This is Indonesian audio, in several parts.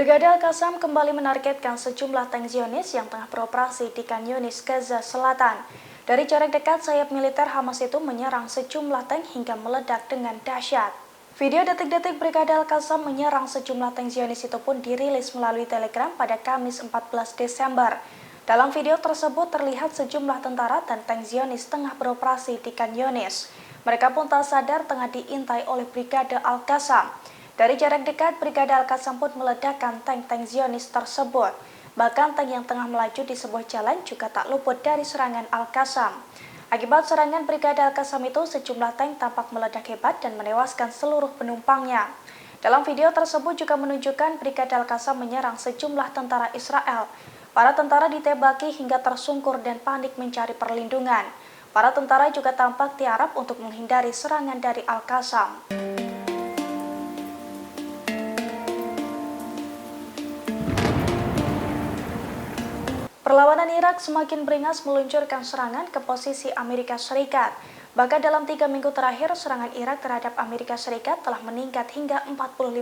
Brigade Al-Qassam kembali menargetkan sejumlah tank Zionis yang tengah beroperasi di Khan Yunis, Gaza Selatan. Dari jarak dekat, sayap militer Hamas itu menyerang sejumlah tank hingga meledak dengan dahsyat. Video detik-detik Brigade Al-Qassam menyerang sejumlah tank Zionis itu pun dirilis melalui Telegram pada Kamis 14 Desember. Dalam video tersebut terlihat sejumlah tentara dan tank Zionis tengah beroperasi di Khan Yunis. Mereka pun tak sadar tengah diintai oleh Brigade Al-Qassam. Dari jarak dekat, Brigade Al-Qassam pun meledakkan tank-tank Zionis tersebut. Bahkan tank yang tengah melaju di sebuah jalan juga tak luput dari serangan Al-Qassam. Akibat serangan Brigade Al-Qassam itu, sejumlah tank tampak meledak hebat dan menewaskan seluruh penumpangnya. Dalam video tersebut juga menunjukkan Brigade Al-Qassam menyerang sejumlah tentara Israel. Para tentara ditembaki hingga tersungkur dan panik mencari perlindungan. Para tentara juga tampak tiarap untuk menghindari serangan dari Al-Qassam. Perlawanan Irak semakin beringas meluncurkan serangan ke posisi Amerika Serikat. Bahkan dalam 3 minggu terakhir, serangan Irak terhadap Amerika Serikat telah meningkat hingga 45%.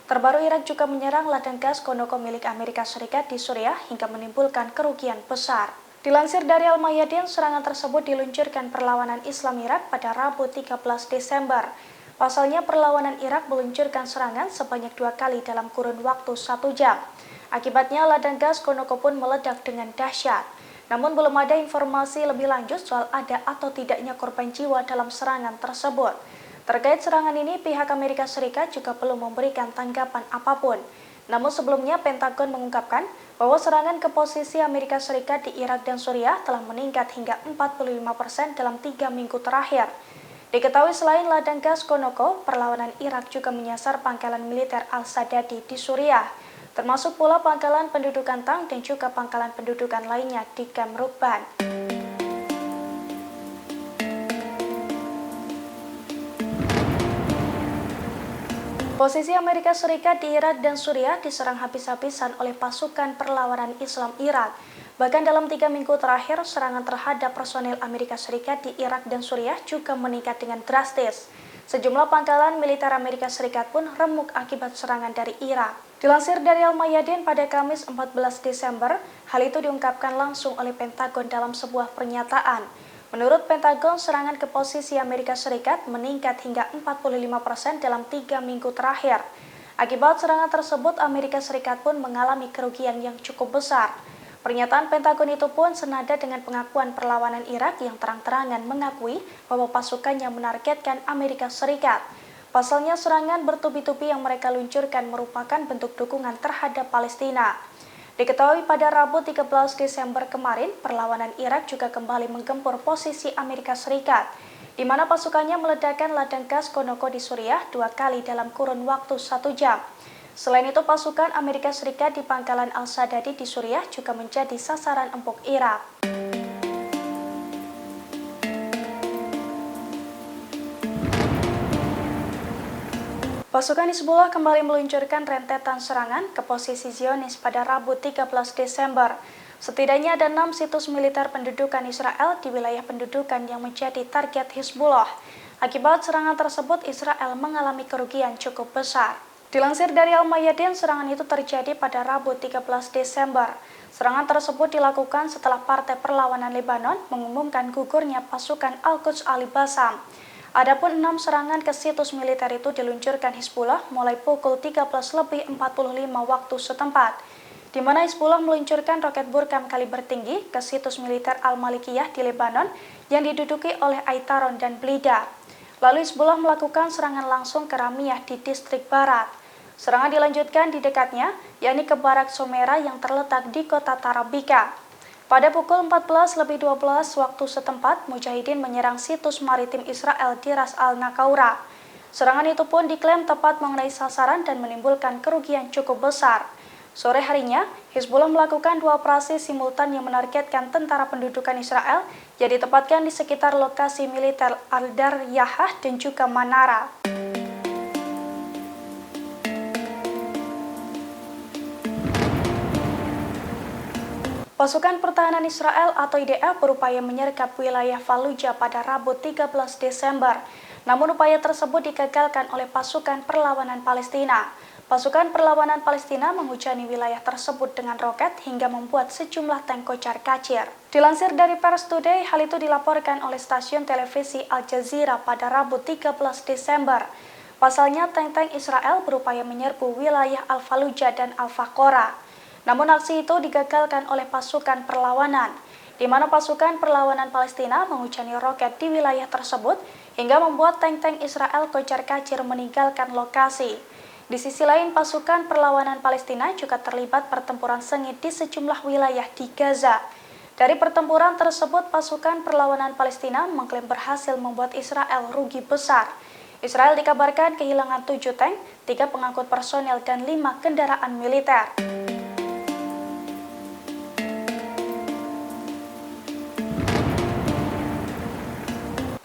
Terbaru, Irak juga menyerang ladang gas Conoco milik Amerika Serikat di Suriah hingga menimbulkan kerugian besar. Dilansir dari Al-Mayadin, serangan tersebut diluncurkan perlawanan Islam Irak pada Rabu 13 Desember. Pasalnya, perlawanan Irak meluncurkan serangan sebanyak 2 kali dalam kurun waktu 1 jam. Akibatnya, ladang gas Conoco pun meledak dengan dahsyat. Namun belum ada informasi lebih lanjut soal ada atau tidaknya korban jiwa dalam serangan tersebut. Terkait serangan ini, pihak Amerika Serikat juga belum memberikan tanggapan apapun. Namun sebelumnya, Pentagon mengungkapkan bahwa serangan ke posisi Amerika Serikat di Irak dan Suriah telah meningkat hingga 45% dalam 3 minggu terakhir. Diketahui selain ladang gas Conoco, perlawanan Irak juga menyasar pangkalan militer Al-Sadadi di Suriah, termasuk pula pangkalan pendudukan Tang dan juga pangkalan pendudukan lainnya di Kem Rukban. Posisi Amerika Serikat di Irak dan Suriah diserang habis-habisan oleh pasukan perlawanan Islam Irak. Bahkan dalam 3 minggu terakhir, serangan terhadap personil Amerika Serikat di Irak dan Suriah juga meningkat dengan drastis. Sejumlah pangkalan militer Amerika Serikat pun remuk akibat serangan dari Irak. Dilansir dari Al-Mayadin pada Kamis 14 Desember, hal itu diungkapkan langsung oleh Pentagon dalam sebuah pernyataan. Menurut Pentagon, serangan ke posisi Amerika Serikat meningkat hingga 45% dalam 3 minggu terakhir. Akibat serangan tersebut, Amerika Serikat pun mengalami kerugian yang cukup besar. Pernyataan Pentagon itu pun senada dengan pengakuan perlawanan Irak yang terang-terangan mengakui bahwa pasukannya menargetkan Amerika Serikat. Pasalnya, serangan bertubi-tubi yang mereka luncurkan merupakan bentuk dukungan terhadap Palestina. Diketahui pada Rabu 13 Desember kemarin, perlawanan Irak juga kembali menggempur posisi Amerika Serikat, di mana pasukannya meledakkan ladang gas Conoco di Suriah 2 kali dalam kurun waktu 1 jam. Selain itu, pasukan Amerika Serikat di pangkalan Al-Sadadi di Suriah juga menjadi sasaran empuk Irak. Pasukan Hizbullah kembali meluncurkan rentetan serangan ke posisi Zionis pada Rabu 13 Desember. Setidaknya ada 6 situs militer pendudukan Israel di wilayah pendudukan yang menjadi target Hizbullah. Akibat serangan tersebut, Israel mengalami kerugian cukup besar. Dilansir dari Al-Mayadin, serangan itu terjadi pada Rabu 13 Desember. Serangan tersebut dilakukan setelah Partai Perlawanan Lebanon mengumumkan gugurnya pasukan Al-Quds Al-Bassam. Adapun 6 serangan ke situs militer itu diluncurkan Hizbullah mulai pukul 13.45 waktu setempat, di mana Hizbullah meluncurkan roket Burkam kaliber tinggi ke situs militer Al-Malikiyah di Lebanon yang diduduki oleh Aitaron dan Blida. Lalu Hizbullah melakukan serangan langsung ke Ramiyah di distrik barat. Serangan dilanjutkan di dekatnya, yakni ke Barak Somera yang terletak di kota Tarabika. Pada pukul 14.12 waktu setempat, Mujahidin menyerang situs maritim Israel di Ras Al-Naqaura. Serangan itu pun diklaim tepat mengenai sasaran dan menimbulkan kerugian cukup besar. Sore harinya, Hizbullah melakukan 2 operasi simultan yang menargetkan tentara pendudukan Israel yang ditempatkan di sekitar lokasi militer Al-Daryahah dan juga Manara. Pasukan Pertahanan Israel atau IDF berupaya menyergap wilayah Fallujah pada Rabu 13 Desember. Namun upaya tersebut digagalkan oleh pasukan perlawanan Palestina. Pasukan perlawanan Palestina menghujani wilayah tersebut dengan roket hingga membuat sejumlah tank kocar-kacir. Dilansir dari Pers Today, hal itu dilaporkan oleh stasiun televisi Al Jazeera pada Rabu 13 Desember. Pasalnya, tank-tank Israel berupaya menyerbu wilayah Al-Fallujah dan Al-Faqora. Namun aksi itu digagalkan oleh pasukan perlawanan, di mana pasukan perlawanan Palestina menghujani roket di wilayah tersebut hingga membuat tank-tank Israel kocar-kacir meninggalkan lokasi. Di sisi lain, pasukan perlawanan Palestina juga terlibat pertempuran sengit di sejumlah wilayah di Gaza. Dari pertempuran tersebut, pasukan perlawanan Palestina mengklaim berhasil membuat Israel rugi besar. Israel dikabarkan kehilangan 7 tank, 3 pengangkut personel, dan 5 kendaraan militer.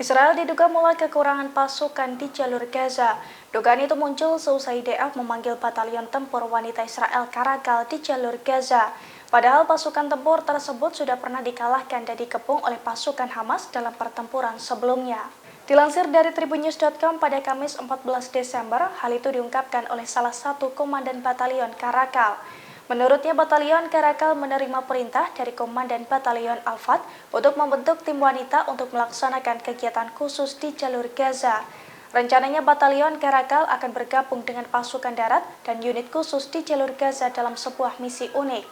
Israel diduga mulai kekurangan pasukan di jalur Gaza. Dugaan itu muncul seusai IDF memanggil batalion tempur wanita Israel Karakal di jalur Gaza. Padahal pasukan tempur tersebut sudah pernah dikalahkan dan dikepung oleh pasukan Hamas dalam pertempuran sebelumnya. Dilansir dari tribunnews.com pada Kamis 14 Desember, hal itu diungkapkan oleh salah satu komandan batalion Karakal. Menurutnya, batalion Karakal menerima perintah dari Komandan Batalion Al-Fat untuk membentuk tim wanita untuk melaksanakan kegiatan khusus di jalur Gaza. Rencananya batalion Karakal akan bergabung dengan pasukan darat dan unit khusus di jalur Gaza dalam sebuah misi unik.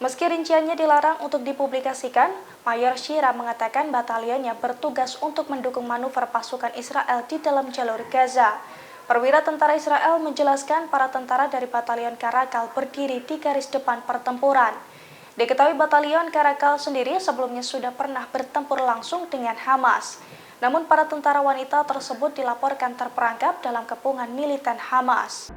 Meski rinciannya dilarang untuk dipublikasikan, Mayor Shira mengatakan batalionnya bertugas untuk mendukung manuver pasukan Israel di dalam jalur Gaza. Perwira tentara Israel menjelaskan para tentara dari batalion Karakal berdiri di garis depan pertempuran. Diketahui batalion Karakal sendiri sebelumnya sudah pernah bertempur langsung dengan Hamas. Namun para tentara wanita tersebut dilaporkan terperangkap dalam kepungan militan Hamas.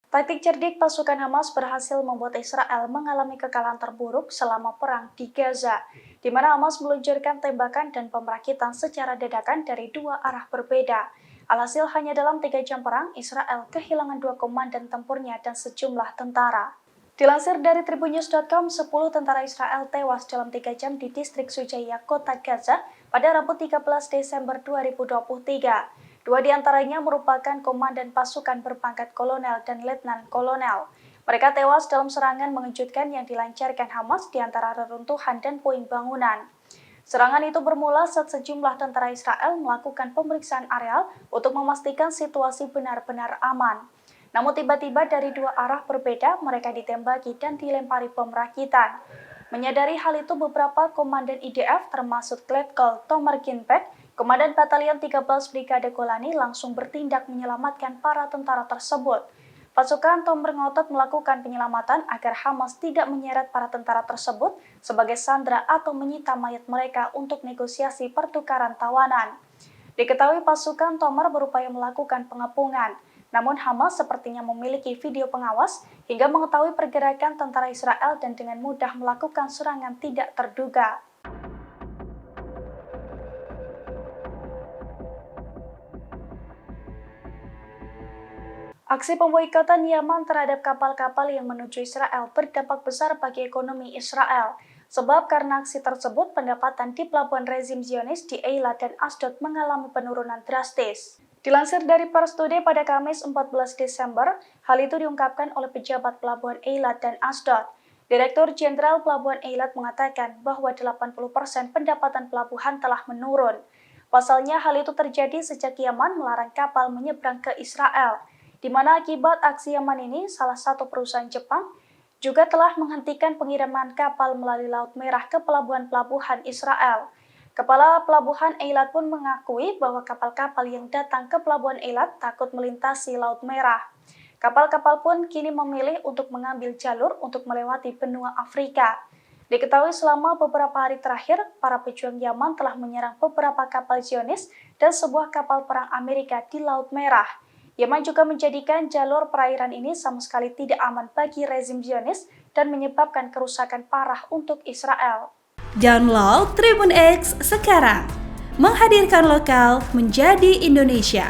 Taktik cerdik pasukan Hamas berhasil membuat Israel mengalami kekalahan terburuk selama perang di Gaza, di mana Hamas meluncurkan tembakan dan pemerakitan secara dadakan dari 2 arah berbeda. Alhasil hanya dalam 3 jam perang, Israel kehilangan 2 komandan tempurnya dan sejumlah tentara. Dilansir dari tribunnews.com, 10 tentara Israel tewas dalam 3 jam di distrik Sujaya, kota Gaza pada Rabu 13 Desember 2023. 2 diantaranya merupakan komandan pasukan berpangkat kolonel dan letnan kolonel. Mereka tewas dalam serangan mengejutkan yang dilancarkan Hamas di antara reruntuhan dan puing bangunan. Serangan itu bermula saat sejumlah tentara Israel melakukan pemeriksaan areal untuk memastikan situasi benar-benar aman. Namun tiba-tiba dari 2 arah berbeda mereka ditembaki dan dilempari bom rakitan. Menyadari hal itu, beberapa komandan IDF termasuk Letkol Tomer Ginpek, Komandan Batalion 13 Brigade Golani, langsung bertindak menyelamatkan para tentara tersebut. Pasukan Tomer ngotot melakukan penyelamatan agar Hamas tidak menyeret para tentara tersebut sebagai sandera atau menyita mayat mereka untuk negosiasi pertukaran tawanan. Diketahui pasukan Tomer berupaya melakukan pengepungan, namun Hamas sepertinya memiliki video pengawas hingga mengetahui pergerakan tentara Israel dan dengan mudah melakukan serangan tidak terduga. Aksi pemboikotan Yaman terhadap kapal-kapal yang menuju Israel berdampak besar bagi ekonomi Israel. Sebab karena aksi tersebut, pendapatan di pelabuhan rezim Zionis di Eilat dan Asdod mengalami penurunan drastis. Dilansir dari Pers Today pada Kamis 14 Desember, hal itu diungkapkan oleh pejabat pelabuhan Eilat dan Asdod. Direktur Jenderal Pelabuhan Eilat mengatakan bahwa 80% pendapatan pelabuhan telah menurun. Pasalnya, hal itu terjadi sejak Yaman melarang kapal menyeberang ke Israel, di mana akibat aksi Yaman ini, salah satu perusahaan Jepang juga telah menghentikan pengiriman kapal melalui Laut Merah ke pelabuhan-pelabuhan Israel. Kepala Pelabuhan Eilat pun mengakui bahwa kapal-kapal yang datang ke Pelabuhan Eilat takut melintasi Laut Merah. Kapal-kapal pun kini memilih untuk mengambil jalur untuk melewati benua Afrika. Diketahui selama beberapa hari terakhir, para pejuang Yaman telah menyerang beberapa kapal Zionis dan sebuah kapal perang Amerika di Laut Merah. Yaman juga menjadikan jalur perairan ini sama sekali tidak aman bagi rezim Zionis dan menyebabkan kerusakan parah untuk Israel. Download Tribun X sekarang, menghadirkan lokal menjadi Indonesia.